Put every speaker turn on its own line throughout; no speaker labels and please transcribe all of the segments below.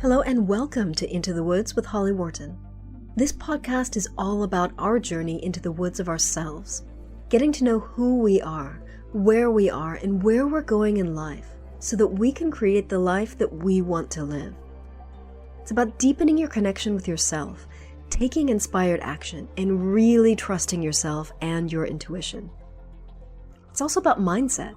Hello and welcome to Into the Woods with Holly Worton. This podcast is all about our journey into the woods of ourselves, getting to know who we are, and where we're going in life so that we can create the life that we want to live. It's about deepening your connection with yourself, taking inspired action, and really trusting yourself and your intuition. It's also about mindset.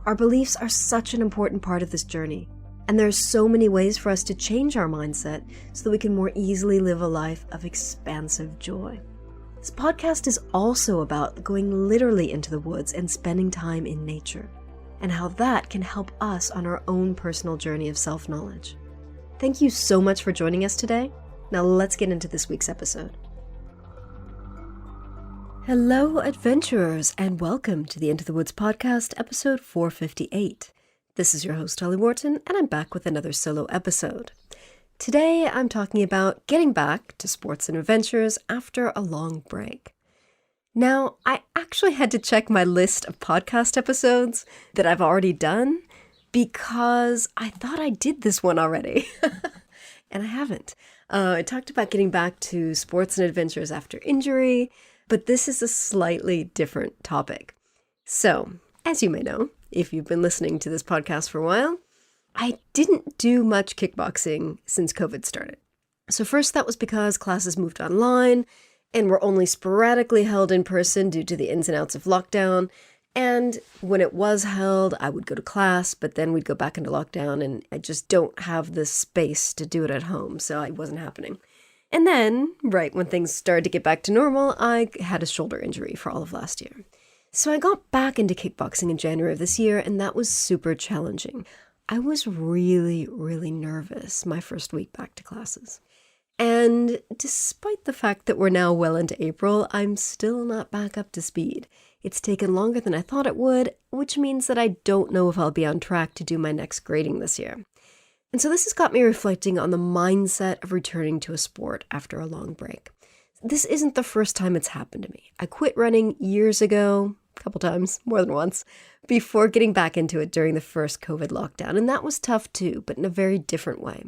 Our beliefs are such an important part of this journey, and there are so many ways for us to change our mindset so that we can more easily live a life of expansive joy. This podcast is also about going literally into the woods and spending time in nature, and how that can help us on our own personal journey of self-knowledge. Thank you so much for joining us today. Now let's get into this week's episode. Hello, adventurers, and welcome to the Into the Woods podcast, episode 458. This is your host, Holly Worton, and I'm back with another solo episode. Today, I'm talking about getting back to sports and adventures after a long break. Now, I actually had to check my list of podcast episodes that I've already done because I thought I did this one already, and I haven't. I talked about getting back to sports and adventures after injury, but this is a slightly different topic. So, as you may know, if you've been listening to this podcast for a while, I didn't do much kickboxing since COVID started. So first, that was because classes moved online and were only sporadically held in person due to the ins and outs of lockdown. And when it was held, I would go to class, but then we'd go back into lockdown, and I just don't have the space to do it at home, so it wasn't happening. And then, right when things started to get back to normal, I had a shoulder injury for all of last year. So I got back into kickboxing in January of this year, and that was super challenging. I was really, really nervous my first week back to classes. And despite the fact that we're now well into April, I'm still not back up to speed. It's taken longer than I thought it would, which means that I don't know if I'll be on track to do my next grading this year. And so this has got me reflecting on the mindset of returning to a sport after a long break. This isn't the first time it's happened to me. I quit running years ago, a couple times, more than once, before getting back into it during the first COVID lockdown. And that was tough too, but in a very different way.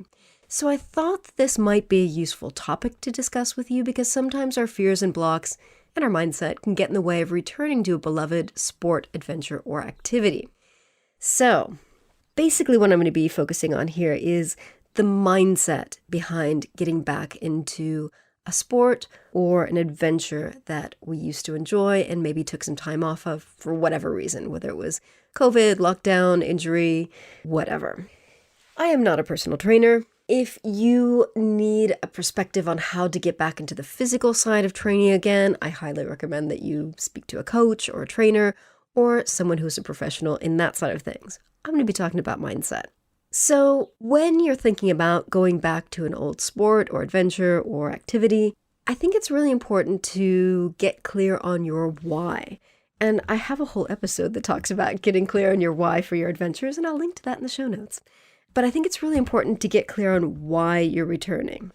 So I thought that this might be a useful topic to discuss with you because sometimes our fears and blocks and our mindset can get in the way of returning to a beloved sport, adventure, or activity. So basically what I'm going to be focusing on here is the mindset behind getting back into a sport or an adventure that we used to enjoy and maybe took some time off of for whatever reason, whether it was COVID, lockdown, injury, whatever. I am not a personal trainer. If you need a perspective on how to get back into the physical side of training again, I highly recommend that you speak to a coach or a trainer or someone who's a professional in that side of things. I'm going to be talking about mindset. So when you're thinking about going back to an old sport or adventure or activity, I think it's really important to get clear on your why. And I have a whole episode that talks about getting clear on your why for your adventures, and I'll link to that in the show notes. But I think it's really important to get clear on why you're returning.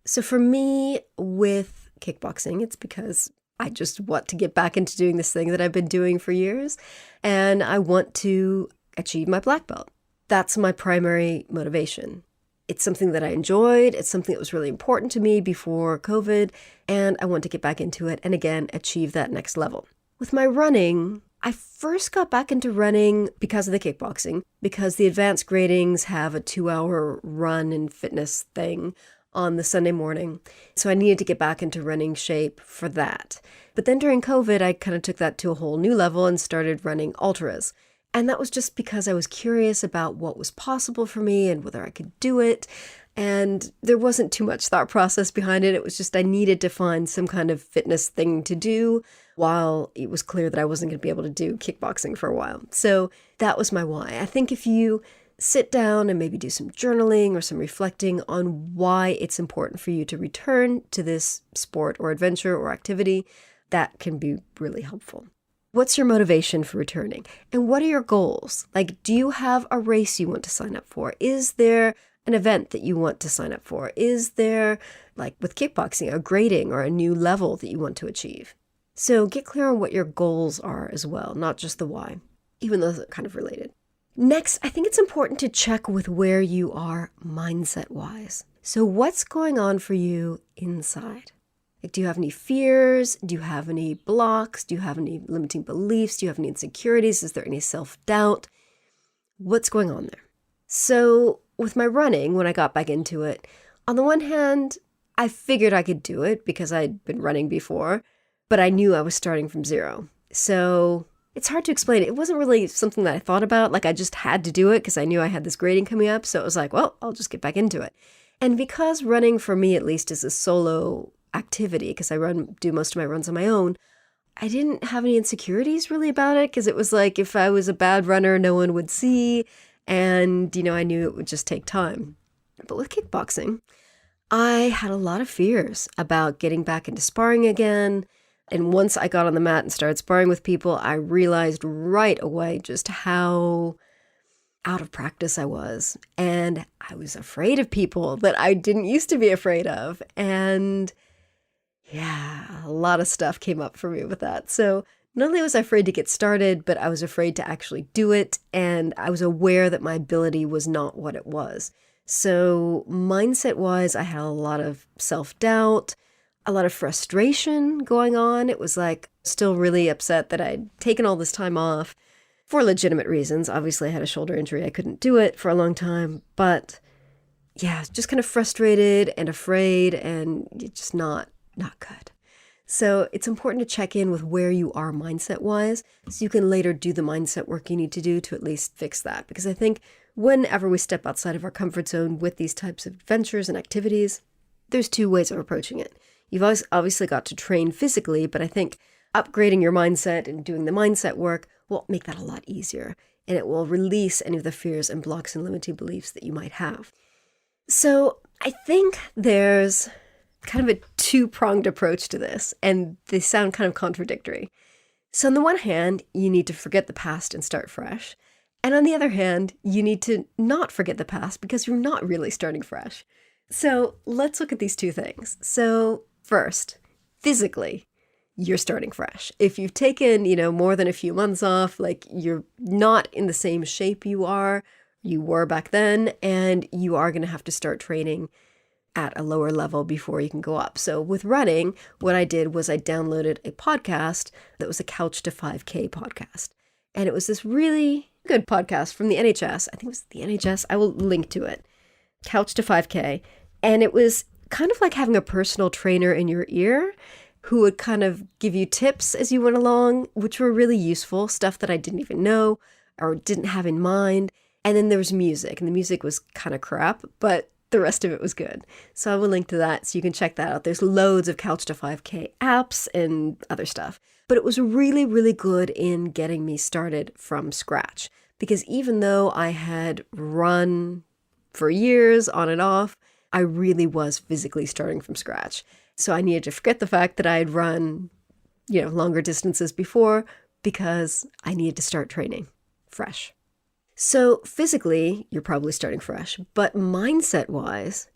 So for me, with kickboxing, it's because I just want to get back into doing this thing that I've been doing for years, and I want to achieve my black belt. That's my primary motivation. It's something that I enjoyed. It's something that was really important to me before COVID, and I want to get back into it and again, achieve that next level. With my running, I first got back into running because of the kickboxing, because the advanced gradings have a 2-hour run and fitness thing on the Sunday morning. So I needed to get back into running shape for that. But then during COVID, I kind of took that to a whole new level and started running ultras. And that was just because I was curious about what was possible for me and whether I could do it. And there wasn't too much thought process behind it. It was just I needed to find some kind of fitness thing to do while it was clear that I wasn't going to be able to do kickboxing for a while. So that was my why. I think if you sit down and maybe do some journaling or some reflecting on why it's important for you to return to this sport or adventure or activity, that can be really helpful. What's your motivation for returning? And what are your goals? Like, do you have a race you want to sign up for? Is there an event that you want to sign up for? Is there, like with kickboxing, a grading or a new level that you want to achieve? So get clear on what your goals are as well, not just the why, even though they're kind of related. Next, I think it's important to check with where you are mindset-wise. So what's going on for you inside? Like, do you have any fears? Do you have any blocks? Do you have any limiting beliefs? Do you have any insecurities? Is there any self-doubt? What's going on there? So with my running, when I got back into it, on the one hand, I figured I could do it because I'd been running before, but I knew I was starting from zero. So it's hard to explain. It wasn't really something that I thought about. Like, I just had to do it because I knew I had this grading coming up. So it was like, well, I'll just get back into it. And because running for me, at least, is a solo activity, because I do most of my runs on my own, I didn't have any insecurities really about it, because it was like, if I was a bad runner, no one would see. And, I knew it would just take time. But with kickboxing, I had a lot of fears about getting back into sparring again. And once I got on the mat and started sparring with people, I realized right away just how out of practice I was. And I was afraid of people that I didn't used to be afraid of. And yeah, a lot of stuff came up for me with that. So not only was I afraid to get started, but I was afraid to actually do it. And I was aware that my ability was not what it was. So mindset-wise, I had a lot of self-doubt, a lot of frustration going on. It was like still really upset that I'd taken all this time off for legitimate reasons. Obviously, I had a shoulder injury. I couldn't do it for a long time. But yeah, just kind of frustrated and afraid, and just not good. So it's important to check in with where you are mindset-wise, so you can later do the mindset work you need to do to at least fix that. Because I think whenever we step outside of our comfort zone with these types of adventures and activities, there's two ways of approaching it. You've obviously got to train physically, but I think upgrading your mindset and doing the mindset work will make that a lot easier, and it will release any of the fears and blocks and limiting beliefs that you might have. So I think there's kind of a two-pronged approach to this, and they sound kind of contradictory. So on the one hand, you need to forget the past and start fresh. And on the other hand, you need to not forget the past because you're not really starting fresh. So let's look at these two things. So first, physically, you're starting fresh. If you've taken, more than a few months off, like you're not in the same shape you were back then, and you are going to have to start training at a lower level before you can go up. So with running, what I did was I downloaded a podcast that was a Couch to 5K podcast. And it was this really good podcast from the NHS. I think it was the NHS. I will link to it. Couch to 5K. And it was kind of like having a personal trainer in your ear who would kind of give you tips as you went along, which were really useful, stuff that I didn't even know or didn't have in mind. And then there was music, and the music was kind of crap, but the rest of it was good. So I will link to that so you can check that out. There's loads of Couch to 5K apps and other stuff. But it was really, really good in getting me started from scratch. Because even though I had run for years on and off, I really was physically starting from scratch. So I needed to forget the fact that I had run, longer distances before, because I needed to start training fresh. So physically, you're probably starting fresh, but mindset-wise,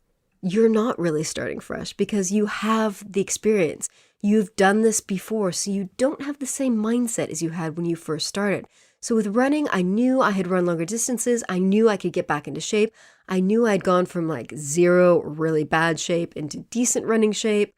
you're not really starting fresh because you have the experience. You've done this before, so you don't have the same mindset as you had when you first started. So with running, I knew I had run longer distances. I knew I could get back into shape. I knew I'd gone from like zero, really bad shape into decent running shape.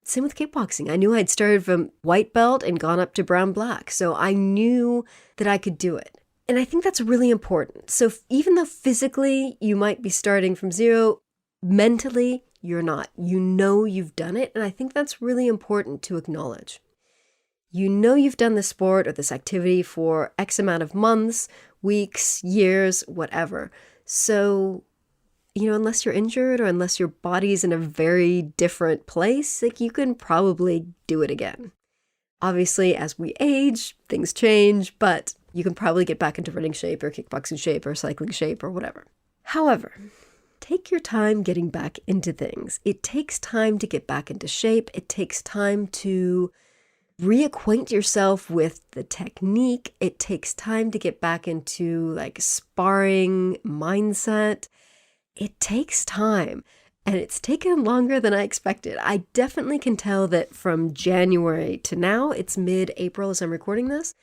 Same with kickboxing. I knew I'd started from white belt and gone up to brown black. So I knew that I could do it. And I think that's really important. So even though physically you might be starting from zero, mentally you're not. You know you've done it. And I think that's really important to acknowledge. You know you've done this sport or this activity for X amount of months, weeks, years, whatever. So, unless you're injured or unless your body's in a very different place, like you can probably do it again. Obviously, as we age, things change, but you can probably get back into running shape or kickboxing shape or cycling shape or whatever. However, take your time getting back into things. It takes time to get back into shape. It takes time to reacquaint yourself with the technique. It takes time to get back into sparring mindset. It takes time. And it's taken longer than I expected. I definitely can tell that from January to now, it's mid-April as I'm recording this,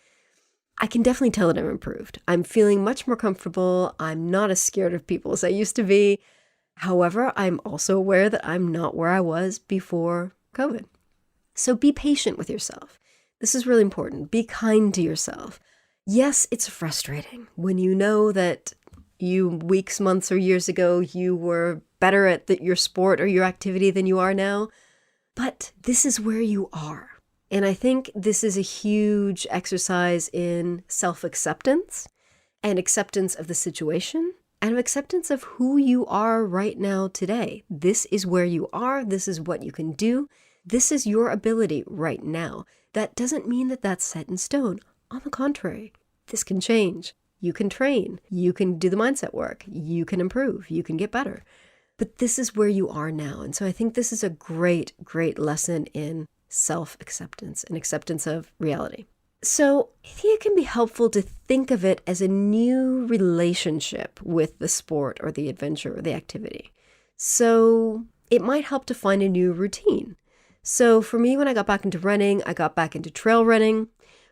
I can definitely tell that I'm improved. I'm feeling much more comfortable. I'm not as scared of people as I used to be. However, I'm also aware that I'm not where I was before COVID. So be patient with yourself. This is really important. Be kind to yourself. Yes, it's frustrating when you know that weeks, months, or years ago, you were better at your sport or your activity than you are now. But this is where you are. And I think this is a huge exercise in self-acceptance and acceptance of the situation and of acceptance of who you are right now today. This is where you are. This is what you can do. This is your ability right now. That doesn't mean that that's set in stone. On the contrary, this can change. You can train. You can do the mindset work. You can improve. You can get better. But this is where you are now. And so I think this is a great, great lesson in self-acceptance and acceptance of reality. So I think it can be helpful to think of it as a new relationship with the sport or the adventure or the activity. So it might help to find a new routine. So for me, when I got back into running, I got back into trail running.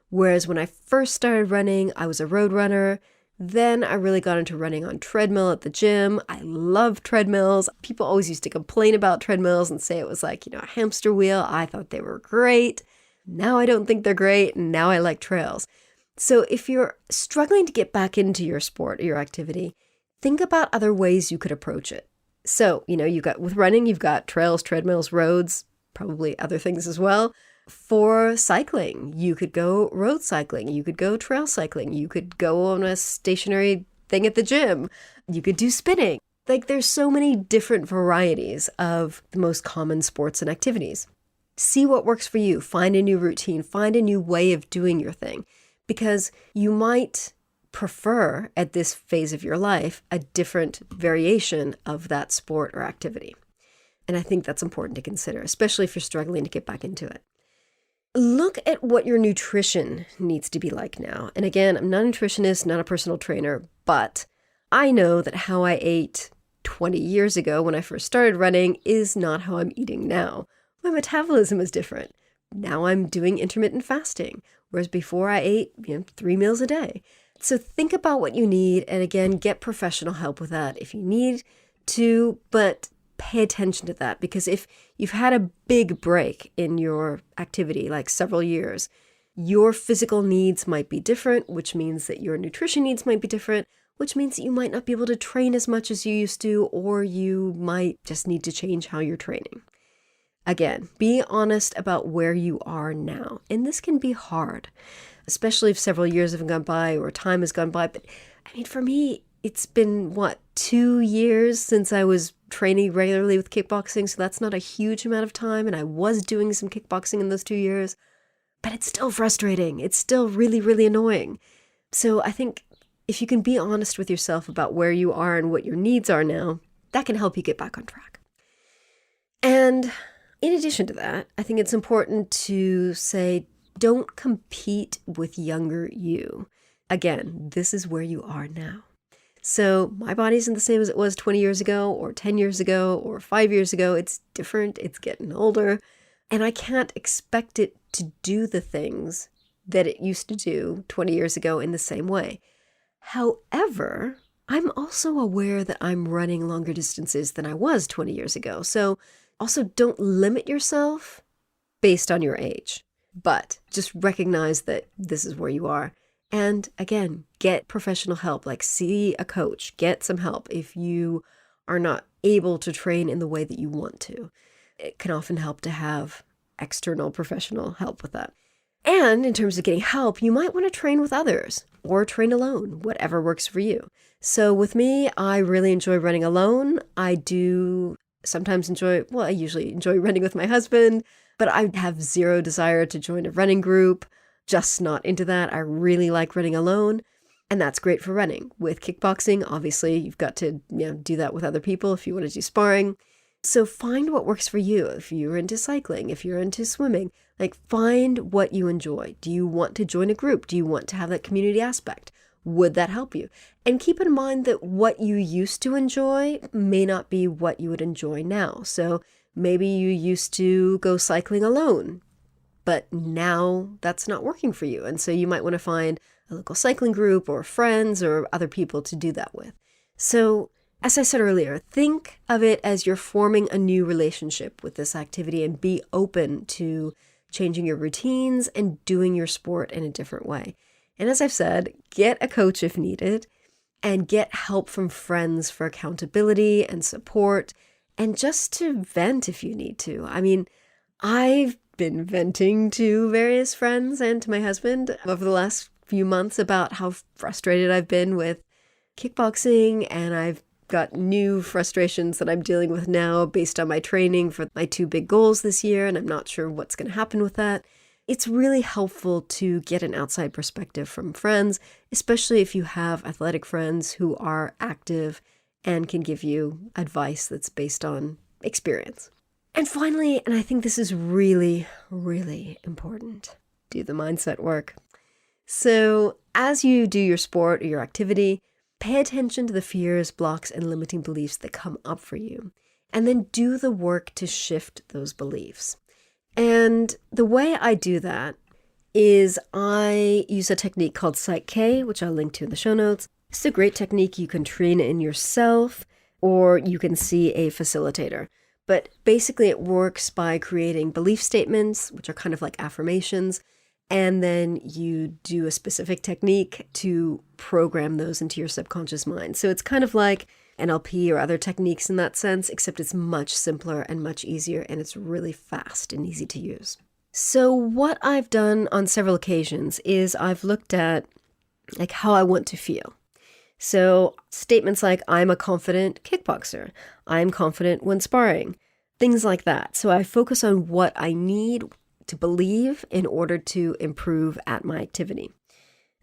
Whereas when I first started running, I was a road runner. Then I really got into running on treadmill at the gym. I love treadmills. People always used to complain about treadmills and say it was like, a hamster wheel. I thought they were great. Now I don't think they're great. And now I like trails. So if you're struggling to get back into your sport or your activity, think about other ways you could approach it. So, with running, you've got trails, treadmills, roads, probably other things as well. For cycling, you could go road cycling, you could go trail cycling, you could go on a stationary thing at the gym, you could do spinning. There's so many different varieties of the most common sports and activities. See what works for you. Find a new routine, find a new way of doing your thing, because you might prefer at this phase of your life a different variation of that sport or activity. And I think that's important to consider, especially if you're struggling to get back into it. Look at what your nutrition needs to be like now. And again, I'm not a nutritionist, not a personal trainer, but I know that how I ate 20 years ago when I first started running is not how I'm eating now. My metabolism is different. Now I'm doing intermittent fasting, whereas before I ate 3 meals a day. So think about what you need, and again, get professional help with that if you need to, but pay attention to that, because if you've had a big break in your activity, like several years, your physical needs might be different, which means that your nutrition needs might be different, which means that you might not be able to train as much as you used to, or you might just need to change how you're training. Again, be honest about where you are now. And this can be hard, especially if several years have gone by or time has gone by. But for me, it's been, 2 years since I was training regularly with kickboxing. So that's not a huge amount of time. And I was doing some kickboxing in those 2 years. But it's still frustrating. It's still really, really annoying. So I think if you can be honest with yourself about where you are and what your needs are now, that can help you get back on track. And in addition to that, I think it's important to say, don't compete with younger you. Again, this is where you are now. So my body isn't the same as it was 20 years ago or 10 years ago or 5 years ago. It's different. It's getting older. And I can't expect it to do the things that it used to do 20 years ago in the same way. However, I'm also aware that I'm running longer distances than I was 20 years ago. So also don't limit yourself based on your age, but just recognize that this is where you are. And again, get professional help, like see a coach, get some help if you are not able to train in the way that you want to. It can often help to have external professional help with that. And in terms of getting help, you might want to train with others or train alone, whatever works for you. So with me, I really enjoy running alone. I usually enjoy running with my husband, but I have zero desire to join a running group. Just not into that. I really like running alone, and that's great for running. With kickboxing, obviously, you've got to do that with other people if you want to do sparring. So find what works for you. If you're into cycling, if you're into swimming, find what you enjoy. Do you want to join a group? Do you want to have that community aspect? Would that help you? And keep in mind that what you used to enjoy may not be what you would enjoy now. So maybe you used to go cycling alone, but now that's not working for you. And so you might want to find a local cycling group or friends or other people to do that with. So, as I said earlier, think of it as you're forming a new relationship with this activity and be open to changing your routines and doing your sport in a different way. And as I've said, get a coach if needed and get help from friends for accountability and support and just to vent if you need to. I mean, I've been venting to various friends and to my husband over the last few months about how frustrated I've been with kickboxing, and I've got new frustrations that I'm dealing with now based on my training for my 2 big goals this year, and I'm not sure what's going to happen with that. It's really helpful to get an outside perspective from friends, especially if you have athletic friends who are active and can give you advice that's based on experience. And finally, and I think this is really, really important, do the mindset work. So as you do your sport or your activity, pay attention to the fears, blocks, and limiting beliefs that come up for you, and then do the work to shift those beliefs. And the way I do that is I use a technique called Psych K, which I'll link to in the show notes. It's a great technique you can train in yourself, or you can see a facilitator. But basically it works by creating belief statements, which are kind of like affirmations, and then you do a specific technique to program those into your subconscious mind. So it's kind of like NLP or other techniques in that sense, except it's much simpler and much easier, and it's really fast and easy to use. So what I've done on several occasions is I've looked at like how I want to feel. So statements like, I'm a confident kickboxer, I'm confident when sparring, things like that. So I focus on what I need to believe in order to improve at my activity.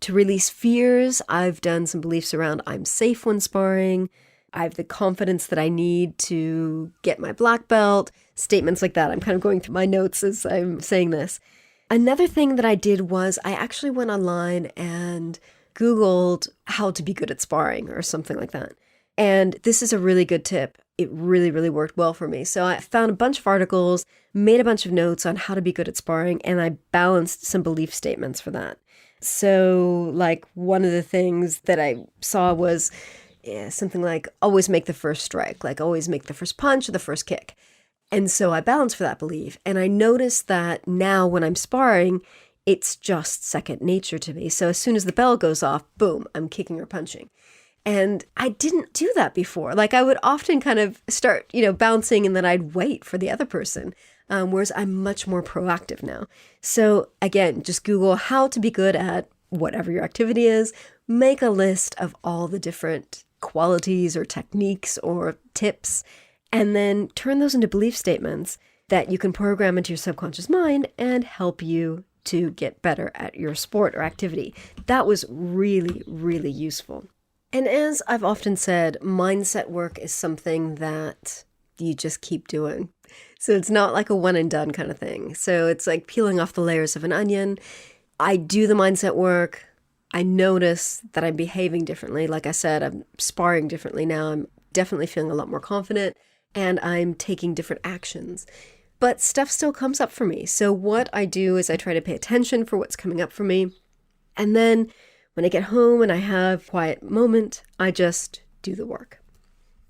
To release fears, I've done some beliefs around I'm safe when sparring, I have the confidence that I need to get my black belt, statements like that. I'm kind of going through my notes as I'm saying this. Another thing that I did was I actually went online and Googled how to be good at sparring or something like that. And this is a really good tip. It really, really worked well for me. So I found a bunch of articles, made a bunch of notes on how to be good at sparring, and I balanced some belief statements for that. So like one of the things that I saw was something like always make the first strike, like always make the first punch or the first kick. And so I balanced for that belief. And I noticed that now when I'm sparring, it's just second nature to me. So as soon as the bell goes off, boom, I'm kicking or punching. And I didn't do that before. Like I would often kind of start, bouncing and then I'd wait for the other person. Whereas I'm much more proactive now. So again, just Google how to be good at whatever your activity is. Make a list of all the different qualities or techniques or tips, and then turn those into belief statements that you can program into your subconscious mind and help you to get better at your sport or activity. That was really, really useful. And as I've often said, mindset work is something that you just keep doing. So it's not like a one and done kind of thing. So it's like peeling off the layers of an onion. I do the mindset work. I notice that I'm behaving differently. Like I said, I'm sparring differently now. I'm definitely feeling a lot more confident and I'm taking different actions. But stuff still comes up for me. So what I do is I try to pay attention for what's coming up for me. And then when I get home and I have a quiet moment, I just do the work.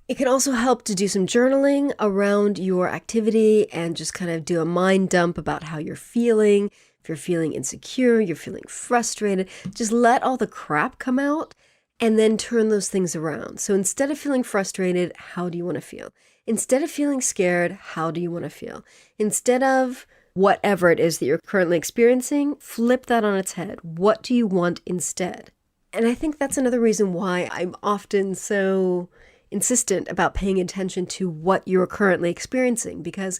It can also help to do some journaling around your activity and just kind of do a mind dump about how you're feeling. If you're feeling insecure, you're feeling frustrated, just let all the crap come out and then turn those things around. So instead of feeling frustrated, how do you want to feel? Instead of feeling scared, how do you want to feel? Instead of whatever it is that you're currently experiencing, flip that on its head. What do you want instead? And I think that's another reason why I'm often so insistent about paying attention to what you're currently experiencing, because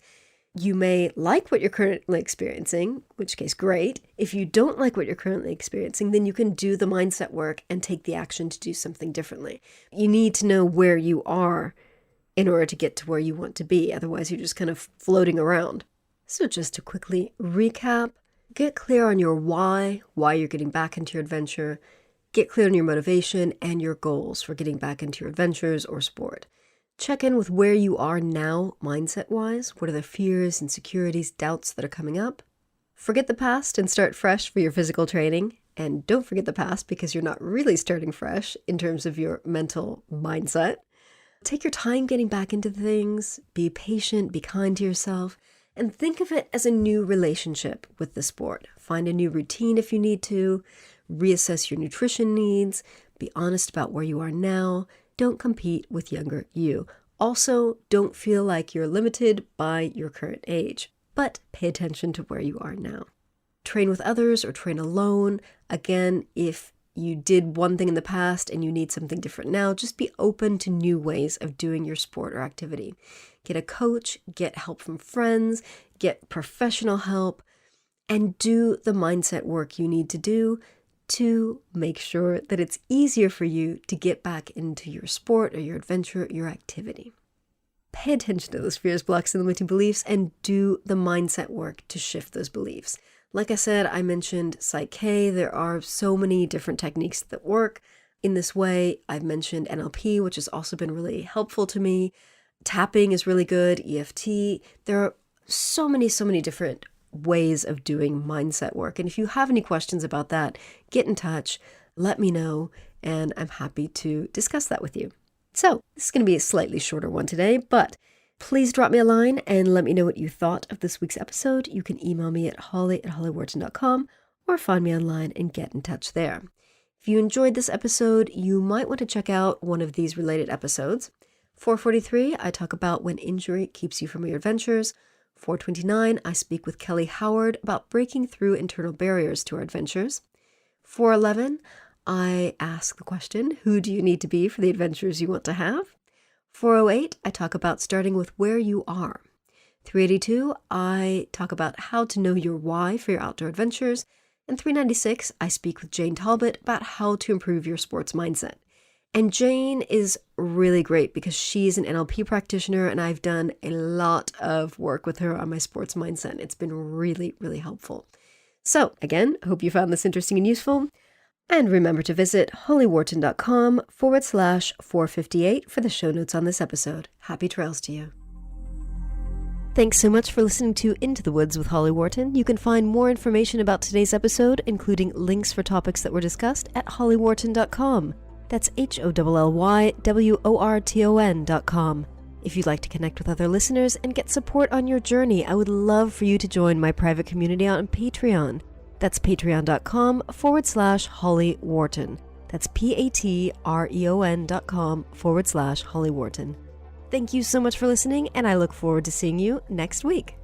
you may like what you're currently experiencing, in which case, great. If you don't like what you're currently experiencing, then you can do the mindset work and take the action to do something differently. You need to know where you are in order to get to where you want to be. Otherwise, you're just kind of floating around. So just to quickly recap, get clear on your why you're getting back into your adventure. Get clear on your motivation and your goals for getting back into your adventures or sport. Check in with where you are now, mindset-wise. What are the fears, insecurities, doubts that are coming up? Forget the past and start fresh for your physical training. and don't forget the past because you're not really starting fresh in terms of your mental mindset. Take your time getting back into things, be patient, be kind to yourself, and think of it as a new relationship with the sport. Find a new routine if you need to, reassess your nutrition needs, be honest about where you are now, don't compete with younger you. Also, don't feel like you're limited by your current age, but pay attention to where you are now. Train with others or train alone. Again, if you did one thing in the past and you need something different now, just be open to new ways of doing your sport or activity. Get a coach, get help from friends, get professional help, and do the mindset work you need to do to make sure that it's easier for you to get back into your sport or your adventure, your activity. Pay attention to those fears, blocks, and limiting beliefs, and do the mindset work to shift those beliefs. Like I said, I mentioned Psych K. There are so many different techniques that work in this way. I've mentioned NLP, which has also been really helpful to me. Tapping is really good, EFT. There are so many different ways of doing mindset work. And if you have any questions about that, get in touch, let me know, and I'm happy to discuss that with you. So this is going to be a slightly shorter one today, but please drop me a line and let me know what you thought of this week's episode. You can email me at holly@hollyworton.com or find me online and get in touch there. If you enjoyed this episode, you might want to check out one of these related episodes. 443, I talk about when injury keeps you from your adventures. 429, I speak with Kelly Howard about breaking through internal barriers to our adventures. 411, I ask the question, who do you need to be for the adventures you want to have? 408, I talk about starting with where you are. 382, I talk about how to know your why for your outdoor adventures. And 396, I speak with Jane Talbot about how to improve your sports mindset. And Jane is really great because she's an NLP practitioner and I've done a lot of work with her on my sports mindset. It's been really, really helpful. So again, I hope you found this interesting and useful. And remember to visit hollyworton.com/458 for the show notes on this episode. Happy trails to you. Thanks so much for listening to Into the Woods with Holly Worton. You can find more information about today's episode, including links for topics that were discussed, at hollyworton.com. That's HOLLYWORTON.com. If you'd like to connect with other listeners and get support on your journey, I would love for you to join my private community on Patreon. That's patreon.com/Holly Worton. That's patreon.com/Holly Worton. Thank you so much for listening, and I look forward to seeing you next week.